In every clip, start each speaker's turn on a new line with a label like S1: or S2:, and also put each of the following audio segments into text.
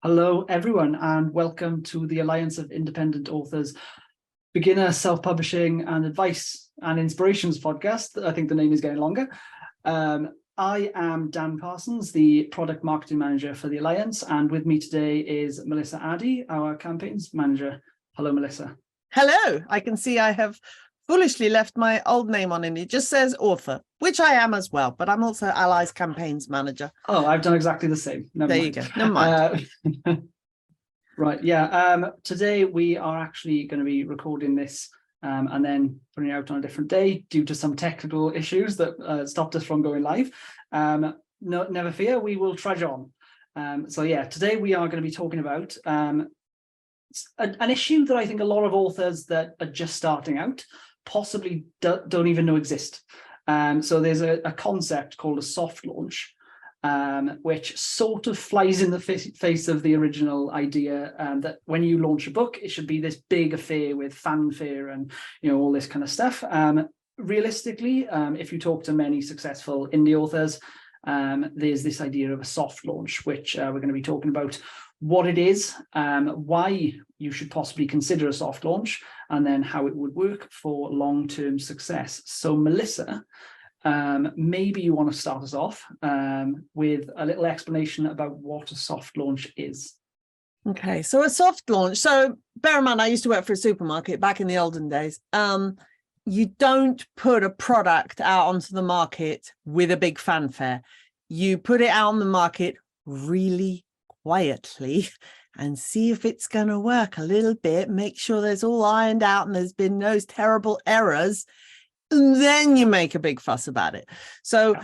S1: Hello, everyone, and welcome to the Alliance of Independent Authors Beginner Self-Publishing and Advice and Inspirations podcast. I think the name is getting longer. I am Dan Parsons, the Product Marketing Manager for the Alliance, and with me today is Melissa Addey, our Campaigns Manager. Hello, Melissa.
S2: Hello. I can see I have foolishly left my old name on and it just says author, which I am as well, but I'm also ALLi's Campaigns Manager.
S1: Oh, I've done exactly the same. Never mind.
S2: You go. Never mind.
S1: Right, yeah. Today we are actually going to be recording this and then putting it out on a different day due to some technical issues that stopped us from going live. No, never fear, we will trudge on. So yeah, today we are going to be talking about an issue that I think a lot of authors that are just starting out possibly don't even know exist. So there's a concept called a soft launch, which sort of flies in the face of the original idea that when you launch a book, it should be this big affair with fanfare and all this kind of stuff. Realistically, if you talk to many successful indie authors, there's this idea of a soft launch, which we're going to be talking about what it is, why you should possibly consider a soft launch, and then how it would work for long-term success. So Melissa, maybe you want to start us off with a little explanation about what a soft launch is.
S2: Okay, so a soft launch. So bear in mind, I used to work for a supermarket back in the olden days. You don't put a product out onto the market with a big fanfare. You put it out on the market really quietly and see if it's going to work a little bit. Make sure there's all ironed out and there's been those terrible errors. And then you make a big fuss about it. So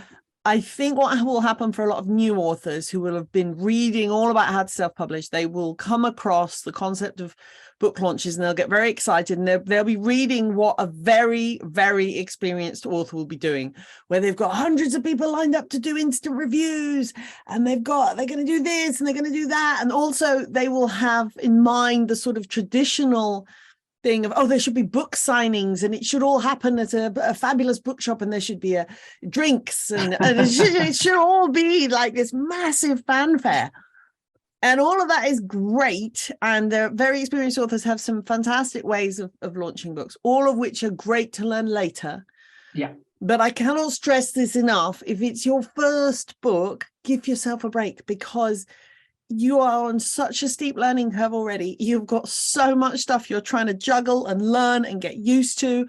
S2: I think what will happen for a lot of new authors who will have been reading all about how to self-publish, they will come across the concept of book launches and they'll get very excited and they'll be reading what a very, very experienced author will be doing, where they've got hundreds of people lined up to do instant reviews and they're going to do this and they're going to do that. And also they will have in mind the sort of traditional thing of, there should be book signings and it should all happen at a fabulous bookshop and there should be drinks and it should all be like this massive fanfare. And all of that is great. And the very experienced authors have some fantastic ways of launching books, all of which are great to learn later.
S1: Yeah.
S2: But I cannot stress this enough. If it's your first book, give yourself a break because you are on such a steep learning curve already. You've got so much stuff you're trying to juggle and learn and get used to.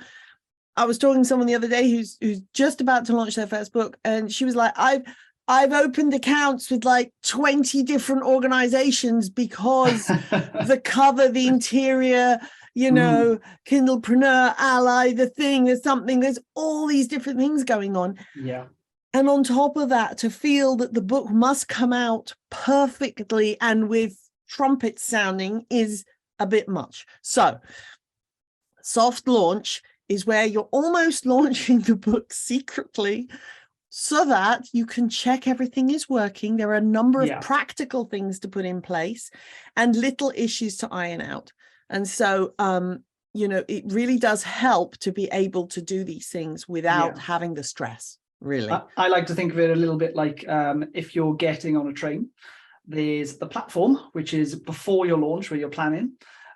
S2: I was talking to someone the other day who's just about to launch their first book. And she was like, I've opened accounts with like 20 different organizations because the cover, the interior, Kindlepreneur, ALLi, the thing, there's all these different things going on.
S1: Yeah.
S2: And on top of that, to feel that the book must come out perfectly and with trumpets sounding is a bit much. So soft launch is where you're almost launching the book secretly so that you can check everything is working. There are a number of practical things to put in place and little issues to iron out. And so, it really does help to be able to do these things without having the stress. Really,
S1: I like to think of it a little bit like if you're getting on a train, there's the platform, which is before your launch where you're planning.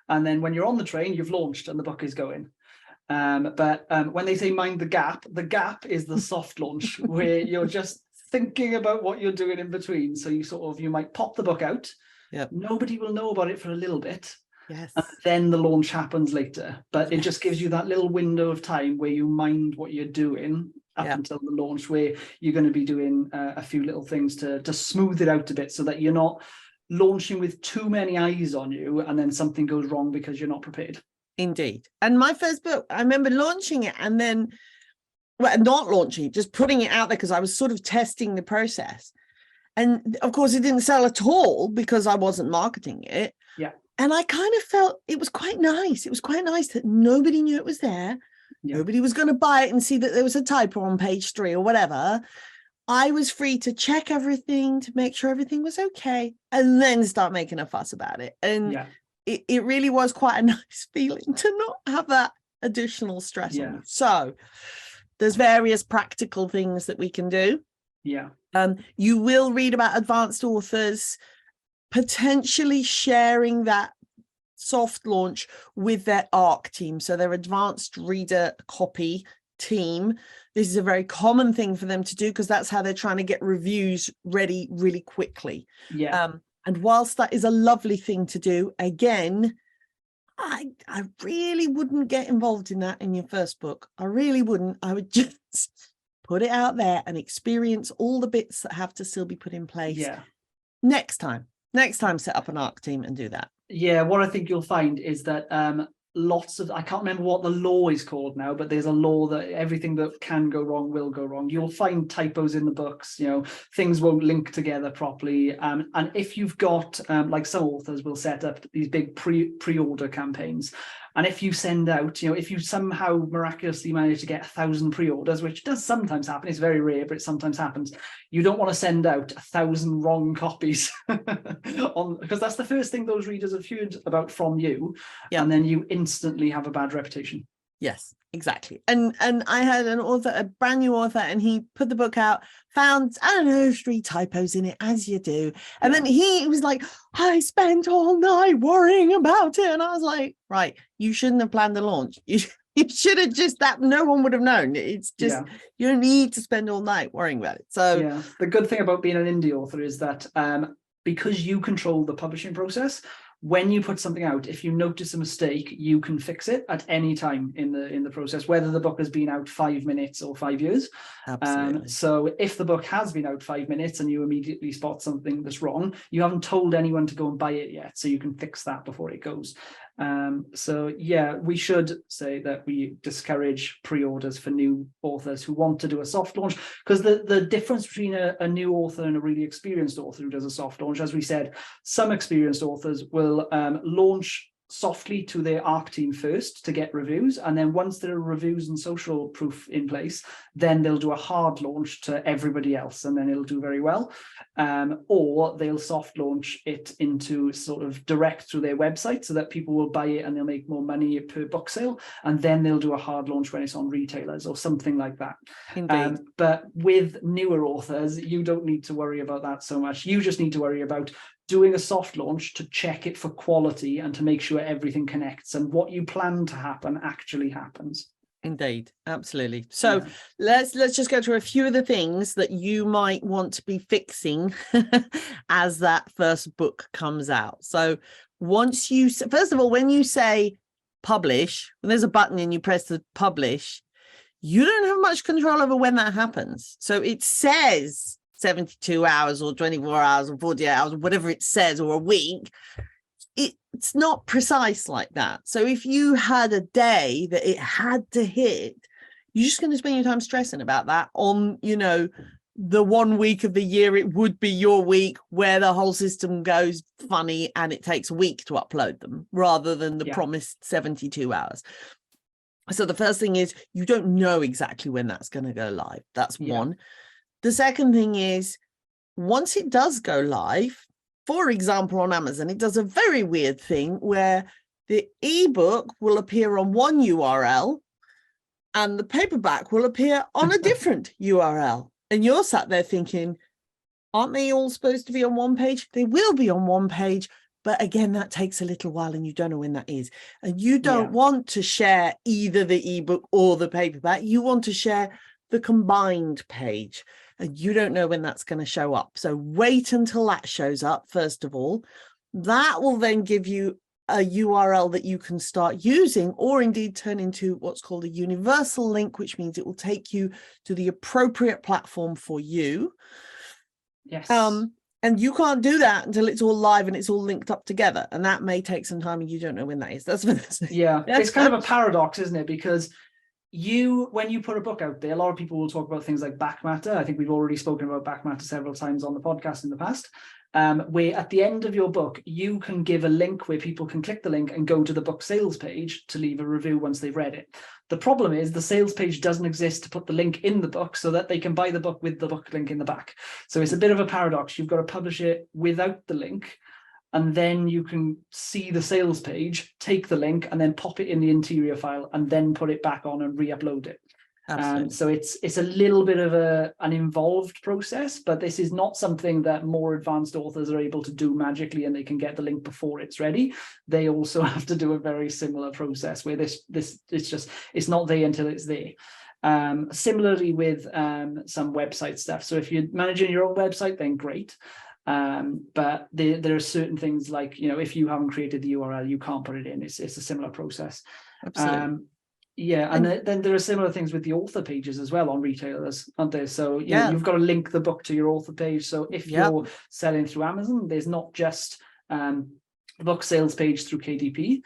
S1: And then when you're on the train, you've launched and the book is going. But when they say mind the gap is the soft launch where you're just thinking about what you're doing in between. So you might pop the book out.
S2: Yep.
S1: Nobody will know about it for a little bit.
S2: Yes.
S1: And then the launch happens later. But it just gives you that little window of time where you mind what you're doing up until the launch, where you're going to be doing a few little things to smooth it out a bit so that you're not launching with too many eyes on you and then something goes wrong because you're not prepared.
S2: Indeed. And my first book, I remember launching it and then, not launching it, just putting it out there because I was sort of testing the process. And of course, it didn't sell at all because I wasn't marketing it.
S1: Yeah.
S2: And I kind of felt it was quite nice. It was quite nice that nobody knew it was there. Yeah. Nobody was going to buy it and see that there was a typo on page 3 or whatever. I was free to check everything, to make sure everything was okay, and then start making a fuss about it. And it really was quite a nice feeling to not have that additional stress on you. So there's various practical things that we can do.
S1: Yeah.
S2: You will read about advanced authors potentially sharing that soft launch with their ARC team, so their advanced reader copy team. This is a very common thing for them to do because that's how they're trying to get reviews ready really quickly. And whilst that is a lovely thing to do, again, I really wouldn't get involved in that in your first book. I really wouldn't. I would just put it out there and experience all the bits that have to still be put in place. Next time set up an ARC team and do that.
S1: What I think you'll find is that lots of, I can't remember what the law is called now, but there's a law that everything that can go wrong will go wrong. You'll find typos in the books, things won't link together properly. And if you've got, like some authors will set up these big pre-order campaigns. And if you send out, if you somehow miraculously manage to get 1,000 pre-orders, which does sometimes happen, it's very rare, but it sometimes happens, you don't want to send out 1,000 wrong copies because that's the first thing those readers have heard about from you. And then you instantly have a bad reputation.
S2: Yes, exactly. And I had an author, a brand new author, and he put the book out, found, 3 typos in it, as you do. And then he was like, I spent all night worrying about it. And I was like, right, you shouldn't have planned the launch. You should have just, that no one would have known. It's just, you don't need to spend all night worrying about it. So
S1: the good thing about being an indie author is that because you control the publishing process, when you put something out, if you notice a mistake, you can fix it at any time in the process, whether the book has been out 5 minutes or 5 years.
S2: Absolutely.
S1: So if the book has been out 5 minutes and you immediately spot something that's wrong, you haven't told anyone to go and buy it yet, so you can fix that before it goes. We should say that we discourage pre-orders for new authors who want to do a soft launch, because the difference between a new author and a really experienced author who does a soft launch, as we said, some experienced authors will launch softly to their ARC team first to get reviews, and then once there are reviews and social proof in place, then they'll do a hard launch to everybody else, and then it'll do very well. Or they'll soft launch it into sort of direct through their website so that people will buy it and they'll make more money per book sale, and then they'll do a hard launch when it's on retailers or something like that.
S2: Indeed.
S1: But with newer authors, you don't need to worry about that so much. You just need to worry about doing a soft launch to check it for quality and to make sure everything connects and what you plan to happen actually happens.
S2: Indeed, absolutely. So let's just go through a few of the things that you might want to be fixing as that first book comes out. So once you, first of all, when you say publish, when there's a button and you press the publish, you don't have much control over when that happens. So it says 72 hours or 24 hours or 48 hours, or whatever it says, or a week. It's not precise like that. So if you had a day that it had to hit, you're just going to spend your time stressing about that on, the 1 week of the year it would be your week where the whole system goes funny and it takes a week to upload them rather than the promised 72 hours. So the first thing is you don't know exactly when that's going to go live. That's one. The second thing is, once it does go live, for example, on Amazon, it does a very weird thing where the ebook will appear on one URL and the paperback will appear on a different URL. And you're sat there thinking, aren't they all supposed to be on one page? They will be on one page. But again, that takes a little while and you don't know when that is. And you don't want to share either the ebook or the paperback. You want to share the combined page. And you don't know when that's going to show up. So wait until that shows up, first of all. That will then give you a URL that you can start using, or indeed turn into what's called a universal link, which means it will take you to the appropriate platform for you.
S1: Yes.
S2: And you can't do that until it's all live and it's all linked up together. And that may take some time and you don't know when that is. That's
S1: it's kind of a paradox, isn't it? Because when you put a book out there, a lot of people will talk about things like back matter. I think we've already spoken about back matter several times on the podcast in the past, where at the end of your book, you can give a link where people can click the link and go to the book sales page to leave a review once they've read it. The problem is the sales page doesn't exist to put the link in the book so that they can buy the book with the book link in the back. So it's a bit of a paradox. You've got to publish it without the link, and then you can see the sales page, take the link and then pop it in the interior file and then put it back on and re-upload it.
S2: Absolutely.
S1: So it's a little bit of an involved process, but this is not something that more advanced authors are able to do magically and they can get the link before it's ready. They also have to do a very similar process where it's not there until it's there. Similarly with some website stuff. So if you're managing your own website, then great. But there are certain things like, if you haven't created the URL, you can't put it in. It's a similar process.
S2: Absolutely.
S1: And then there are similar things with the author pages as well on retailers, aren't there? So you've got to link the book to your author page. So if you're selling through Amazon, there's not just the book sales page through KDP.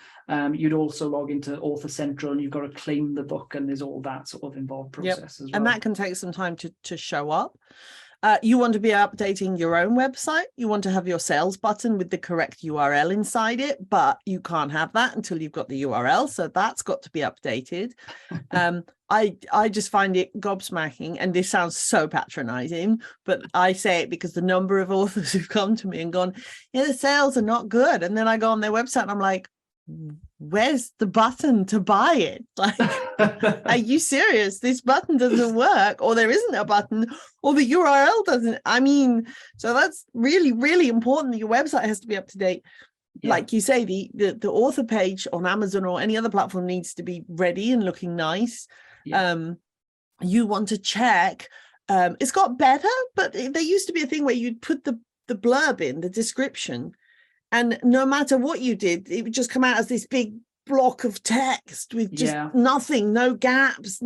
S1: You'd also log into Author Central and you've got to claim the book, and there's all that sort of involved process as well.
S2: And that can take some time to show up. You want to be updating your own website. You want to have your sales button with the correct URL inside it, but you can't have that until you've got the URL. So that's got to be updated. I just find it gobsmacking, and this sounds so patronizing, but I say it because the number of authors who've come to me and gone, the sales are not good. And then I go on their website and I'm like, where's the button to buy it? Like, are you serious? This button doesn't work, or there isn't a button, or the URL doesn't. I mean, so that's really, really important that your website has to be up to date. Like you say, the author page on Amazon or any other platform needs to be ready and looking nice. You want to check. It's got better, but there used to be a thing where you'd put the blurb in, the description, and no matter what you did, it would just come out as this big block of text with just nothing, no gaps,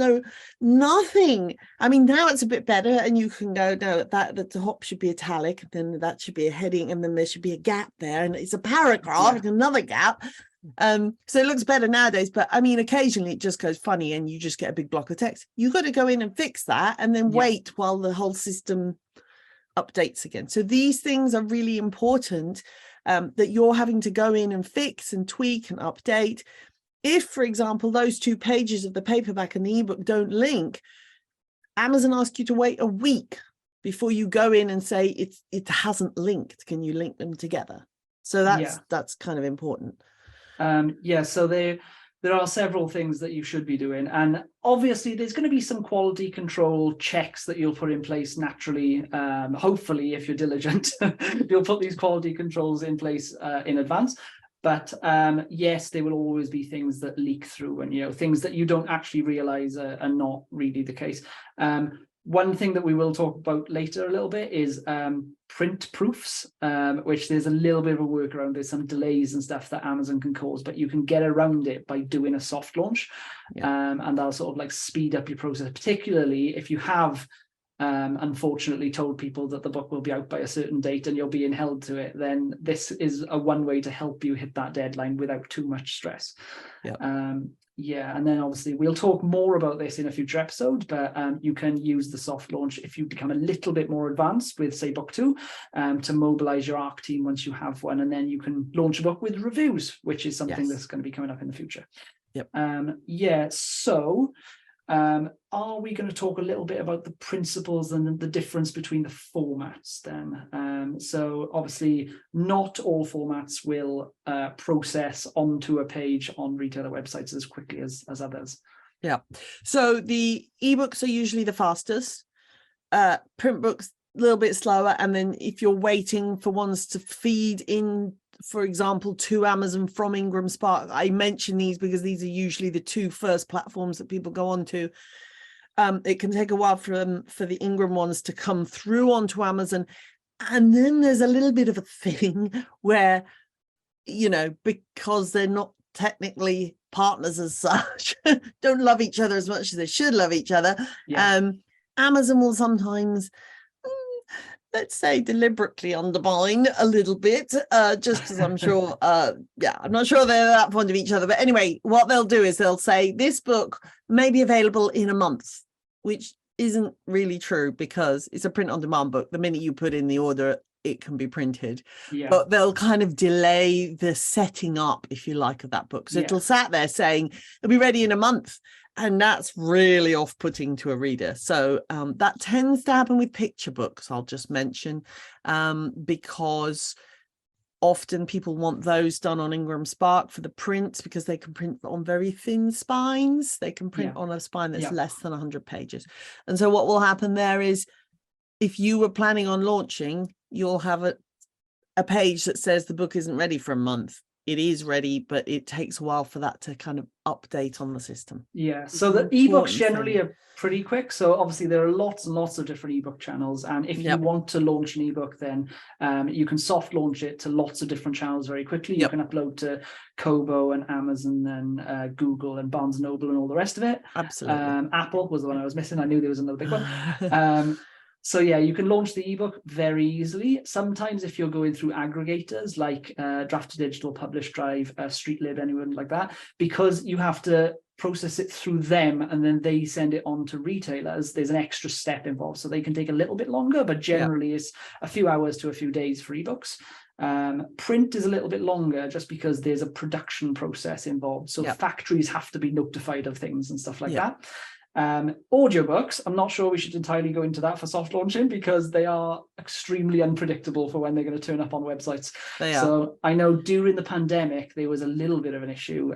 S2: nothing. I mean, now it's a bit better, and you can go, no, that the top should be italic, and then that should be a heading, and then there should be a gap there, and it's a paragraph and another gap. So it looks better nowadays, but I mean, occasionally it just goes funny and you just get a big block of text. You've got to go in and fix that, and then wait while the whole system updates again. So these things are really important. That you're having to go in and fix and tweak and update. If, for example, those 2 pages of the paperback and the ebook don't link, Amazon asks you to wait a week before you go in and say it hasn't linked. Can you link them together? So that's kind of important.
S1: So there are several things that you should be doing, and obviously there's going to be some quality control checks that you'll put in place naturally. Hopefully, if you're diligent, you'll put these quality controls in place in advance. But yes, there will always be things that leak through, and things that you don't actually realize are not really the case. One thing that we will talk about later a little bit is print proofs, which there's a little bit of a workaround. There's some delays and stuff that Amazon can cause, but you can get around it by doing a soft launch. And that'll sort of like speed up your process, particularly if you have unfortunately told people that the book will be out by a certain date and you're being held to it. Then this is one way to help you hit that deadline without too much stress. And then obviously we'll talk more about this in a future episode, but you can use the soft launch if you become a little bit more advanced with, say, book 2, to mobilize your ARC team once you have one, and then you can launch a book with reviews, which is something that's going to be coming up in the future. So are we going to talk a little bit about the principles and the difference between the formats then? So obviously not all formats will process onto a page on retailer websites as quickly as others.
S2: So the ebooks are usually the fastest, print books a little bit slower, and then if you're waiting for ones to feed in, for example, to Amazon from Ingram Spark, I mention these because these are usually the 2 first platforms that people go on to. It can take a while for the Ingram ones to come through onto Amazon. And then there's a little bit of a thing where, because they're not technically partners as such, don't love each other as much as they should love each other. Amazon will sometimes, let's say, deliberately undermine a little bit, just because I'm sure, I'm not sure they're that fond of each other. But anyway, what they'll do is they'll say this book may be available in a month, which isn't really true because it's a print on demand book. The minute you put in the order, it can be printed. But they'll kind of delay the setting up, if you like, of that book. So it'll sat there saying it'll be ready in a month. And that's really off-putting to a reader. So that tends to happen with picture books, I'll just mention, because Often people want those done on Ingram Spark for the prints because they can print on very thin spines. They can print on a spine that's less than 100 pages. And so what will happen there is, if you were planning on launching, you'll have a page that says the book isn't ready for a month. It is ready, but it takes a while for that to kind of update on the system.
S1: Yeah, so the ebooks generally are pretty quick. So obviously there are lots and lots of different ebook channels, and if you want to launch an ebook, then you can soft launch it to lots of different channels very quickly. You can upload to Kobo and Amazon and Google and Barnes & Noble and all the rest of it.
S2: Absolutely.
S1: Apple was the one I was missing. I knew there was another big one. So yeah, you can launch the ebook very easily. Sometimes if you're going through aggregators like Draft2Digital, Publish Drive, Streetlib, anyone like that, because you have to process it through them and then they send it on to retailers, there's an extra step involved. So they can take a little bit longer, but generally it's a few hours to a few days for ebooks. Print is a little bit longer just because there's a production process involved. So factories have to be notified of things and stuff like that. Audiobooks, I'm not sure we should entirely go into that for soft launching because they are extremely unpredictable for when they're going to turn up on websites. So I know during the pandemic there was a little bit of an issue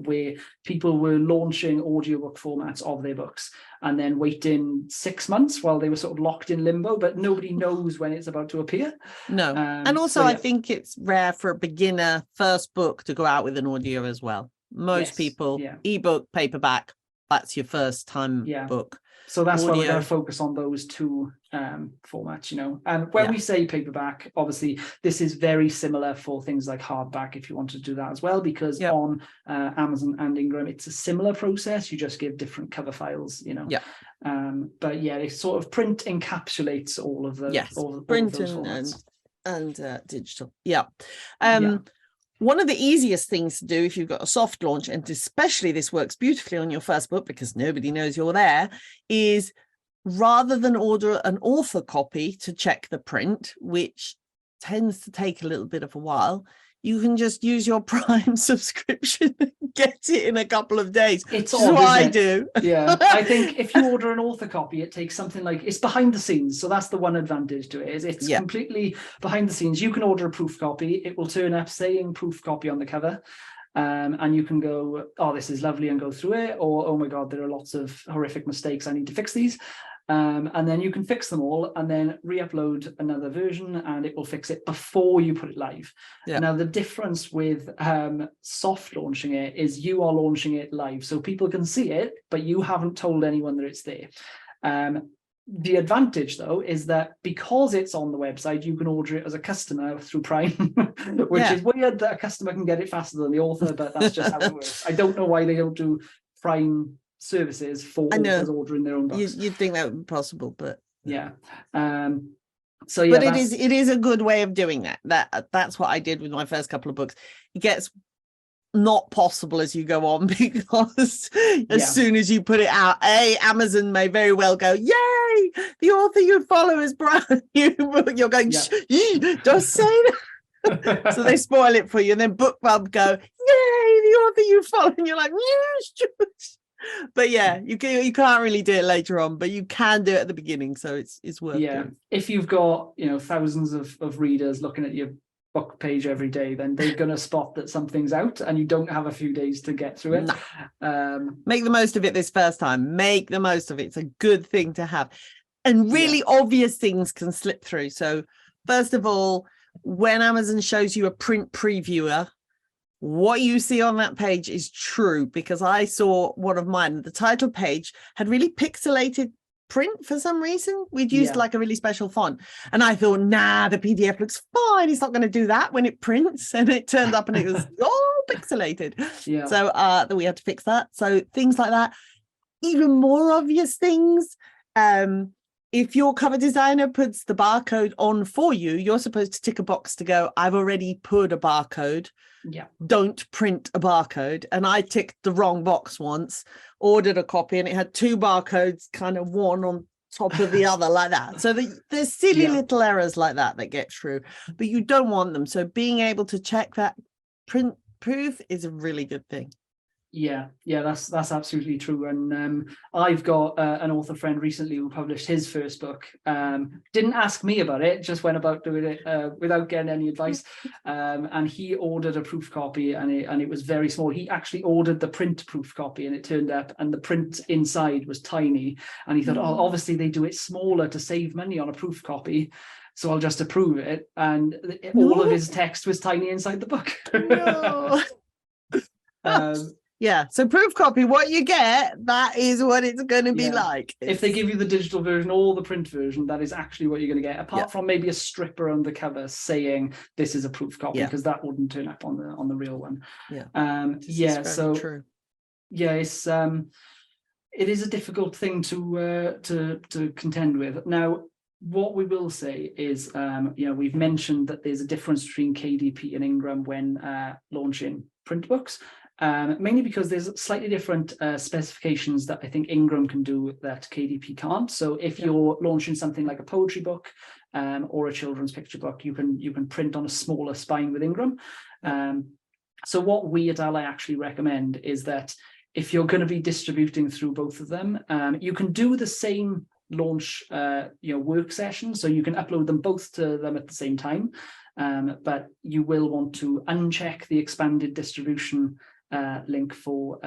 S1: where people were launching audiobook formats of their books and then waiting 6 months while they were sort of locked in limbo, but nobody knows when it's about to appear.
S2: And also I think it's rare for a beginner first book to go out with an audio as well. Most people, ebook, paperback, that's your first time book.
S1: So that's why we're going to focus on those two formats, you know. And when we say paperback, obviously this is very similar for things like hardback if you want to do that as well, because on Amazon and Ingram it's a similar process. You just give different cover files, you know. But yeah, it sort of print encapsulates all of the
S2: print and digital. One of the easiest things to do if you've got a soft launch, and especially this works beautifully on your first book because nobody knows you're there, is rather than order an author copy to check the print, which tends to take a little bit of a while, you can just use your Prime subscription and get it in a couple of days. It's what I do.
S1: Yeah, I think if you order an author copy, it takes something like, it's behind the scenes. So that's the one advantage to it, is it's completely behind the scenes. You can order a proof copy. It will turn up saying proof copy on the cover. And you can go, oh, this is lovely, and go through it. Or, oh my God, there are lots of horrific mistakes. I need to fix these. And then you can fix them all and then re-upload another version and it will fix it before you put it live. Now, the difference with soft launching it is you are launching it live. So people can see it, but you haven't told anyone that it's there. The advantage, though, is that because it's on the website, you can order it as a customer through Prime, which is weird that a customer can get it faster than the author, but that's just how it works. I don't know why they don't do Prime services for authors ordering their own books.
S2: You'd think that would be possible, but
S1: so yeah,
S2: but it is a good way of doing that. That's what I did with my first couple of books. It gets not possible as you go on because as soon as you put it out, Amazon may very well go, yay, the author you follow is brand new. You're going, don't say that. So they spoil it for you, and then BookBub go, yay, the author you follow, and you're like, yes. But yeah, you can't really do it later on, but you can do it at the beginning, so it's worth doing.
S1: If you've got thousands of readers looking at your book page every day, then they're going to spot that something's out and you don't have a few days to get through it.
S2: Make the most of it this first time. Make the most of it. It's a good thing to have, and really obvious things can slip through. So first of all, when Amazon shows you a print previewer, what you see on that page is true, because I saw one of mine. The title page had really pixelated print for some reason. We'd used like a really special font, and I thought, nah, the PDF looks fine. It's not going to do that when it prints. And it turned up and it was all pixelated. So we had to fix that. So things like that. Even more obvious things. If your cover designer puts the barcode on for you, you're supposed to tick a box to go, I've already put a barcode. Don't print a barcode. And I ticked the wrong box once, ordered a copy, and it had two barcodes, kind of one on top of the other like that. So there's silly little errors like that get through, but you don't want them. So being able to check that print proof is a really good thing.
S1: Yeah, that's absolutely true. And I've got an author friend recently who published his first book. Didn't ask me about it, just went about doing it without getting any advice. And he ordered a proof copy, and it was very small. He actually ordered the print proof copy, and it turned up, and the print inside was tiny. And he thought, oh, obviously they do it smaller to save money on a proof copy, so I'll just approve it. And all of his text was tiny inside the book.
S2: No. Yeah, so proof copy, what you get, that is what it's going to be like.
S1: If they give you the digital version or the print version, that is actually what you're going to get, apart from maybe a stripper on the cover saying this is a proof copy, because that wouldn't turn up on the real one. So
S2: true.
S1: It's it is a difficult thing to contend with. Now, what we will say is, we've mentioned that there's a difference between KDP and Ingram when launching print books. Mainly because there's slightly different specifications that I think Ingram can do that KDP can't. So if you're launching something like a poetry book or a children's picture book, you can print on a smaller spine with Ingram. So what we at ALLi actually recommend is that if you're going to be distributing through both of them, you can do the same launch work session, so you can upload them both to them at the same time, but you will want to uncheck the expanded distribution link for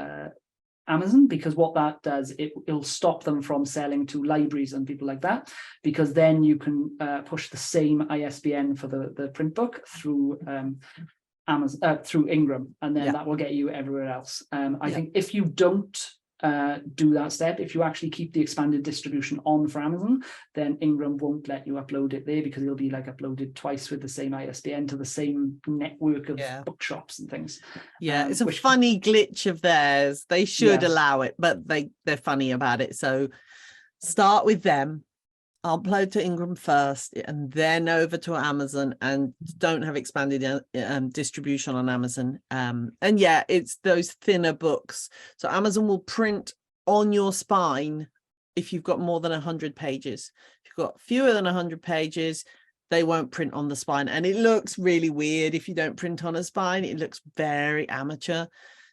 S1: Amazon, because what that does, it'll stop them from selling to libraries and people like that, because then you can push the same ISBN for the print book through Amazon, through Ingram, and then that will get you everywhere else. I think if you don't do that step, if you actually keep the expanded distribution on for Amazon, then Ingram won't let you upload it there, because it'll be like uploaded twice with the same ISBN to the same network of bookshops and things.
S2: It's a funny glitch of theirs. They should allow it, but they're funny about it. So start with them, upload to Ingram first, and then over to Amazon, and don't have expanded distribution on Amazon. And it's those thinner books. So Amazon will print on your spine if you've got more than 100 pages. If you've got fewer than 100 pages, they won't print on the spine. And it looks really weird if you don't print on a spine. It looks very amateur.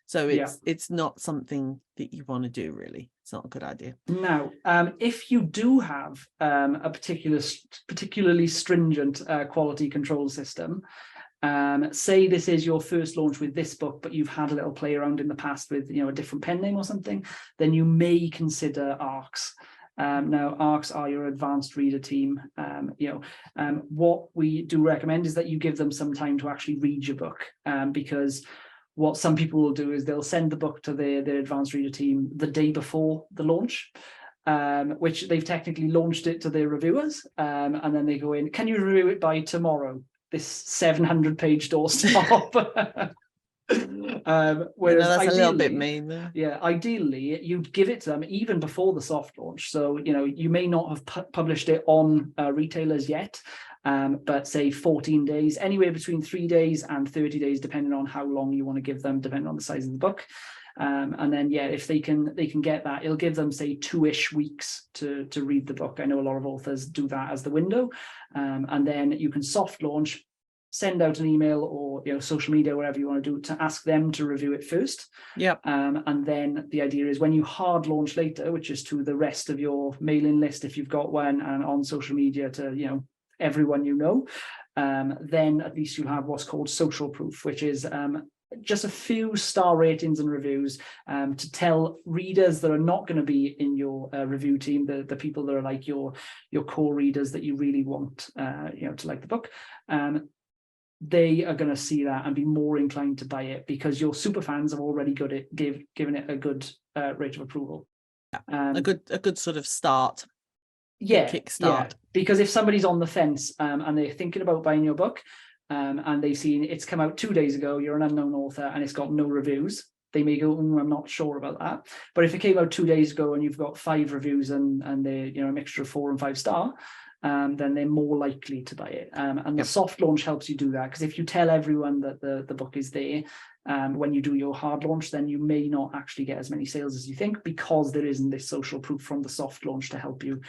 S2: So it's not something that you want to do, really. It's not a good idea.
S1: Now, if you do have a particularly stringent quality control system, say this is your first launch with this book, but you've had a little play around in the past with a different pen name or something, then you may consider ARCs. Now, ARCs are your advanced reader team. What we do recommend is that you give them some time to actually read your book, because what some people will do is they'll send the book to their advanced reader team the day before the launch, which they've technically launched it to their reviewers, and then they go in, can you review it by tomorrow, this 700-page doorstop? Whereas
S2: that's a little bit mean.
S1: Ideally you'd give it to them even before the soft launch. So you may not have published it on retailers yet, but say 14 days, anywhere between 3 days and 30 days, depending on how long you want to give them, depending on the size of the book. And then if they can get that, it'll give them say 2-ish weeks to read the book. I know a lot of authors do that as the window, and then you can soft launch, send out an email or social media, wherever you want to do, to ask them to review it first. And then the idea is when you hard launch later, which is to the rest of your mailing list if you've got one, and on social media to everyone then at least you have what's called social proof, which is just a few star ratings and reviews to tell readers that are not going to be in your review team, the people that are like your core readers that you really want to like the book. They are going to see that and be more inclined to buy it, because your super fans have already got it, given it a good rate of approval.
S2: A good sort of start.
S1: Kickstart. Because if somebody's on the fence and they're thinking about buying your book, and they've seen it's come out 2 days ago, you're an unknown author, and it's got no reviews, they may go, I'm not sure about that. But if it came out 2 days ago and you've got 5 reviews and they're a mixture of 4 and 5 star, then they're more likely to buy it. And the soft launch helps you do that, because if you tell everyone that the book is there, when you do your hard launch, then you may not actually get as many sales as you think, because there isn't this social proof from the soft launch to help you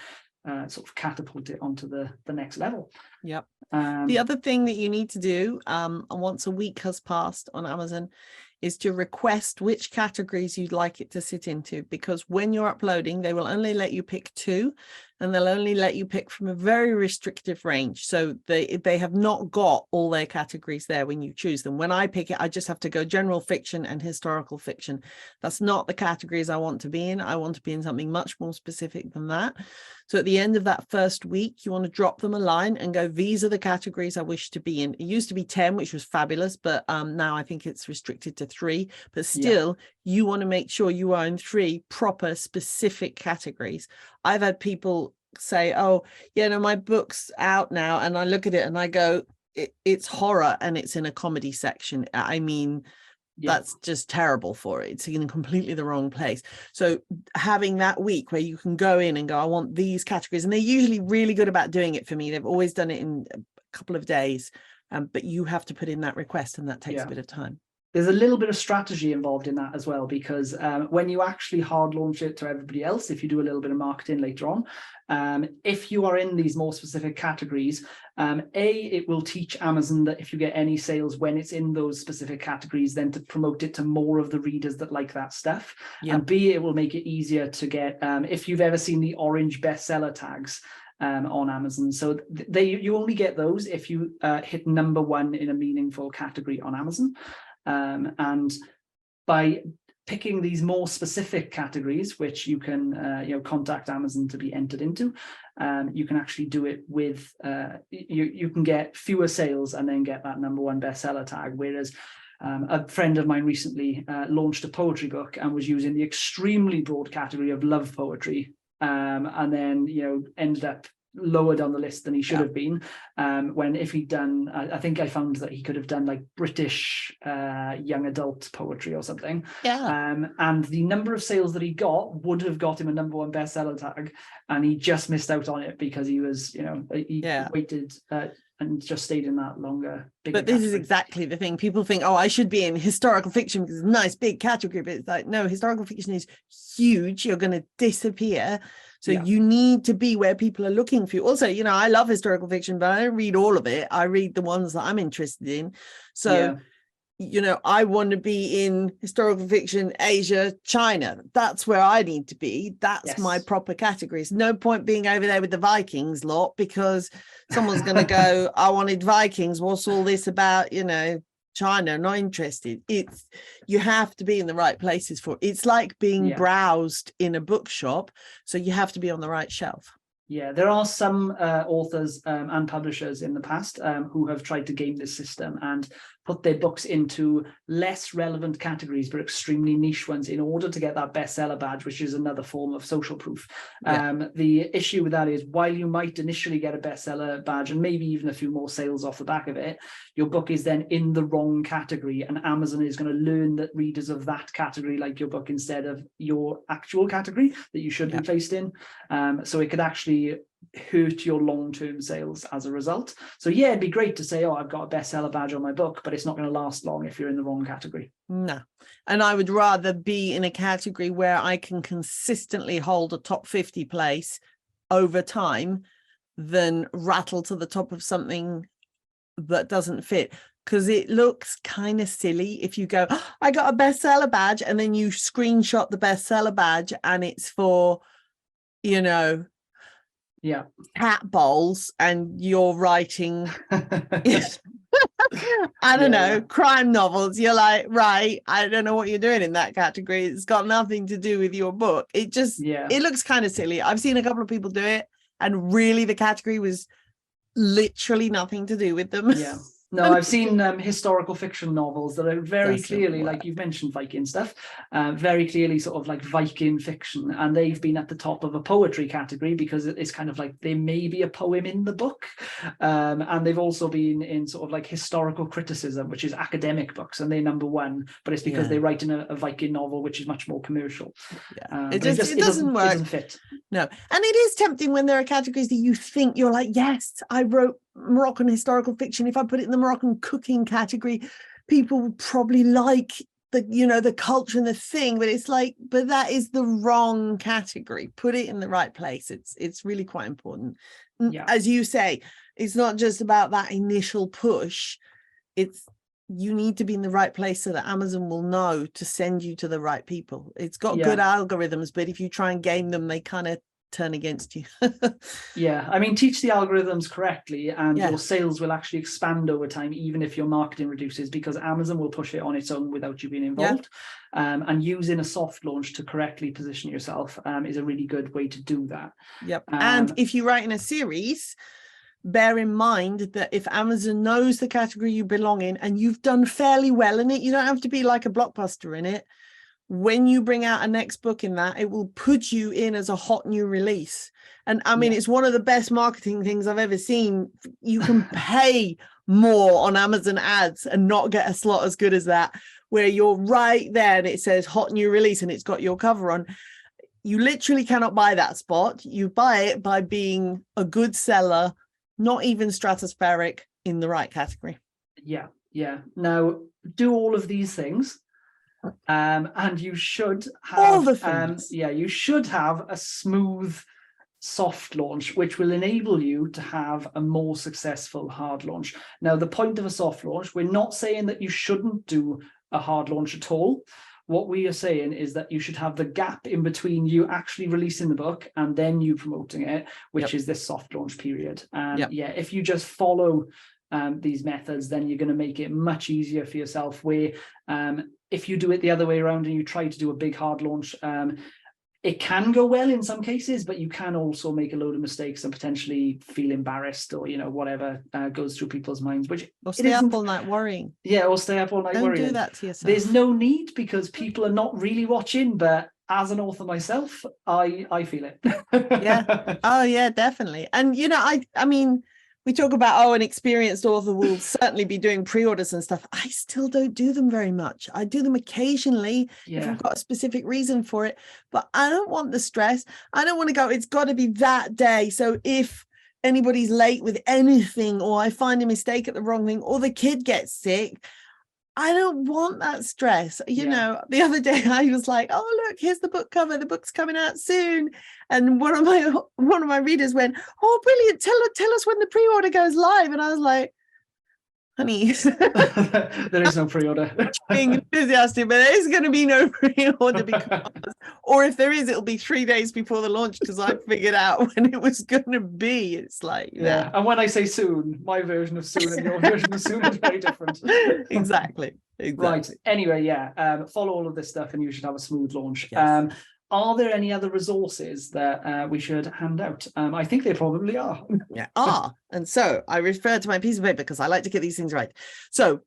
S1: sort of catapult it onto the next level.
S2: The other thing that you need to do, once a week has passed on Amazon, is to request which categories you'd like it to sit into, because when you're uploading, they will only let you pick 2, and they'll only let you pick from a very restrictive range. So they have not got all their categories there when you choose them. When I pick it, I just have to go general fiction and historical fiction. That's not the categories I want to be in. I want to be in something much more specific than that. So at the end of that first week, you want to drop them a line and go, these are the categories I wish to be in. It used to be 10, which was fabulous, but now I think it's restricted to 3. But still, you want to make sure you are in 3 proper specific categories. I've had people say, oh, yeah, no, my book's out now. And I look at it and I go, it's horror and it's in a comedy section. I mean, that's just terrible for it. It's in completely the wrong place. So having that week where you can go in and go, I want these categories, and they're usually really good about doing it for me. They've always done it in a couple of days, but you have to put in that request, and that takes a bit of time.
S1: There's a little bit of strategy involved in that as well, because when you actually hard launch it to everybody else, if you do a little bit of marketing later on, if you are in these more specific categories, it will teach Amazon that if you get any sales when it's in those specific categories, then to promote it to more of the readers that like that stuff. And B, it will make it easier to get, if you've ever seen the orange bestseller tags, on Amazon. So you only get those if you hit number 1 in a meaningful category on Amazon. And by picking these more specific categories, which you can contact Amazon to be entered into, you can actually do it with you can get fewer sales and then get that number 1 bestseller tag. Whereas a friend of mine recently launched a poetry book and was using the extremely broad category of love poetry, and then ended up lower down the list than he should have been, when if he'd done, I think I found that he could have done like British young adult poetry or something, and the number of sales that he got would have got him a number 1 bestseller tag, and he just missed out on it because he was he waited and just stayed in that longer, bigger
S2: but this
S1: category.
S2: is exactly the thing. People think, oh, I should be in historical fiction because it's a nice big category, but it's like, no, historical fiction is huge. You're going to disappear. So you need to be where people are looking for you. Also, I love historical fiction, but I don't read all of it. I read the ones that I'm interested in. So, I want to be in historical fiction, Asia, China. That's where I need to be. That's my proper categories. No point being over there with the Vikings lot, because someone's going to go, I wanted Vikings. What's all this about, China? Not interested. You have to be in the right places for it. It's like being browsed in a bookshop, so you have to be on the right shelf.
S1: There are some authors and publishers in the past who have tried to game this system and put their books into less relevant categories, but extremely niche ones, in order to get that bestseller badge, which is another form of social proof. The issue with that is, while you might initially get a bestseller badge and maybe even a few more sales off the back of it, your book is then in the wrong category, and Amazon is going to learn that readers of that category like your book instead of your actual category that you should be placed in. So it could actually hurt your long-term sales as a result. So it'd be great to say, oh, I've got a bestseller badge on my book, but it's not going to last long if you're in the wrong category.
S2: No. And I would rather be in a category where I can consistently hold a top 50 place over time than rattle to the top of something that doesn't fit. Because it looks kind of silly if you go, oh, I got a bestseller badge, and then you screenshot the bestseller badge and it's for, cat bowls, and you're writing I don't know, crime novels. You're like, right, I don't know what you're doing in that category. It's got nothing to do with your book. It just it looks kind of silly. I've seen a couple of people do it, and really the category was literally nothing to do with them.
S1: No, I've seen historical fiction novels that are very clearly, like you've mentioned, Viking stuff, very clearly sort of like Viking fiction, and they've been at the top of a poetry category because it's kind of like there may be a poem in the book, and they've also been in sort of like historical criticism, which is academic books, and they're number 1, but it's because they write in a Viking novel, which is much more commercial.
S2: It doesn't work.
S1: It doesn't fit.
S2: No, and it is tempting when there are categories that you think you're like, yes, I wrote Moroccan historical fiction. If I put it in the Moroccan cooking category, people would probably like the culture and the thing, but it's like, but that is the wrong category. Put it in the right place. It's really quite important. As you say, it's not just about that initial push. It's you need to be in the right place so that Amazon will know to send you to the right people. It's got
S1: Yeah.
S2: good algorithms, but if you try and game them, they kind of turn against you.
S1: Yeah, I mean, teach the algorithms correctly and
S2: Yeah.
S1: your sales will actually expand over time, even if your marketing reduces, because Amazon will push it on its own without you being involved. And using a soft launch to correctly position yourself is a really good way to do that.
S2: Yep. And if you write in a series, bear in mind that if Amazon knows the category you belong in and you've done fairly well in it, you don't have to be like a blockbuster in it. When you bring out a next book in that, it will put you in as a hot new release. And I mean, it's one of the best marketing things I've ever seen. You can pay more on Amazon ads and not get a slot as good as that, where you're right there and it says hot new release and it's got your cover on. You literally cannot buy that spot. You buy it by being a good seller, not even stratospheric, in the right category. Yeah.
S1: Now, do all of these things. And you should have
S2: all the things.
S1: You should have a smooth soft launch, which will enable you to have a more successful hard launch. Now, the point of a soft launch, we're not saying that you shouldn't do a hard launch at all. What we are saying is that you should have the gap in between you actually releasing the book and then you promoting it, which is this soft launch period. If you just follow these methods, then you're going to make it much easier for yourself, where if you do it the other way around and you try to do a big hard launch, it can go well in some cases, but you can also make a load of mistakes and potentially feel embarrassed or, whatever goes through people's minds, which
S2: or stay up all night worrying.
S1: Yeah, or stay up all night worrying.
S2: Don't do that to yourself.
S1: There's no need, because people are not really watching, but as an author myself, I feel it.
S2: Yeah. Oh yeah, definitely. And I mean, we talk about, an experienced author will certainly be doing pre-orders and stuff. I still don't do them very much. I do them occasionally if I've got a specific reason for it, but I don't want the stress. I don't want to go, it's got to be that day. So if anybody's late with anything, or I find a mistake at the wrong thing, or the kid gets sick, I don't want that stress. The other day I was like, oh, look, here's the book cover. The book's coming out soon. And one of my readers went, oh, brilliant. Tell us when the pre-order goes live. And I was like, honey,
S1: there is no pre-order.
S2: Being enthusiastic, but there's going to be no pre-order, because, or if there is, it'll be 3 days before the launch, because I figured out when it was going to be. It's like,
S1: yeah. And when I say soon, my version of soon and your version of soon is very different.
S2: Exactly.
S1: Right. Anyway, follow all of this stuff and you should have a smooth launch.
S2: Yes.
S1: Are there any other resources that we should hand out? I think they probably are.
S2: And so I refer to my piece of paper because I like to get these things right. So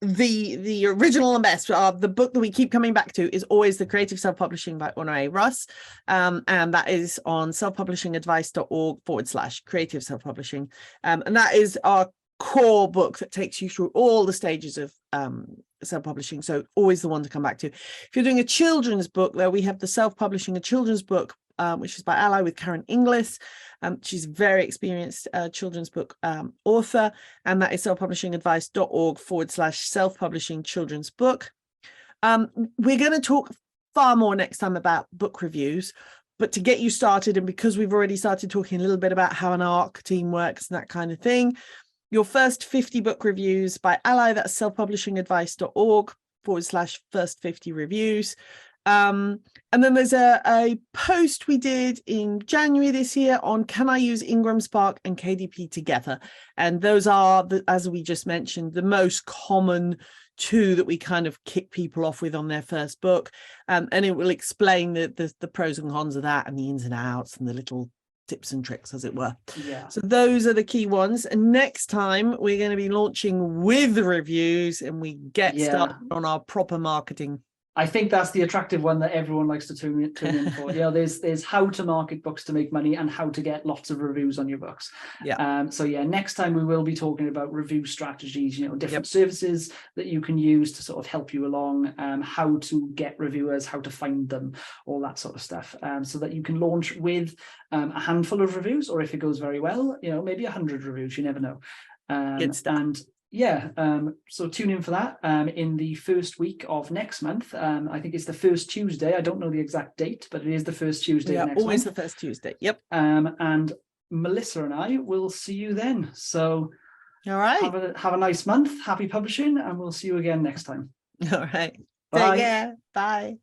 S2: the original and best, the book that we keep coming back to is always The Creative Self-Publishing by Honore Russ. And that is on selfpublishingadvice.org/creative self-publishing. And that is our core book that takes you through all the stages of self-publishing, so always the one to come back to. If you're doing a children's book, though, we have the Self-Publishing a Children's Book, which is by ALLi with Karen Inglis. She's a very experienced children's book author, and that is selfpublishingadvice.org/self-publishing children's book. We're going to talk far more next time about book reviews, but to get you started, and because we've already started talking a little bit about how an ARC team works and that kind of thing, your first 50 book reviews by ALLi, that's selfpublishingadvice.org/first 50 reviews. And then there's a post we did in January this year on, can I use Ingram Spark and KDP together? And those are, as we just mentioned, the most common two that we kind of kick people off with on their first book. And it will explain the pros and cons of that and the ins and outs and the little tips and tricks, as it were. So those are the key ones. And next time we're going to be launching with reviews, and we get started on our proper marketing.
S1: I think that's the attractive one that everyone likes to tune in for. There's how to market books to make money and how to get lots of reviews on your books. Next time we will be talking about review strategies, different services that you can use to sort of help you along, how to get reviewers, how to find them, all that sort of stuff, so that you can launch with a handful of reviews, or if it goes very well, maybe 100 reviews, you never know. So tune in for that in the first week of next month. I think it's the first Tuesday. I don't know the exact date, but it is the first Tuesday of next
S2: always
S1: month.
S2: The first Tuesday.
S1: And Melissa and I will see you then. So
S2: All right.
S1: Have a nice month. Happy publishing, and we'll see you again next time.
S2: All right.
S1: Bye.
S2: Take care. Bye.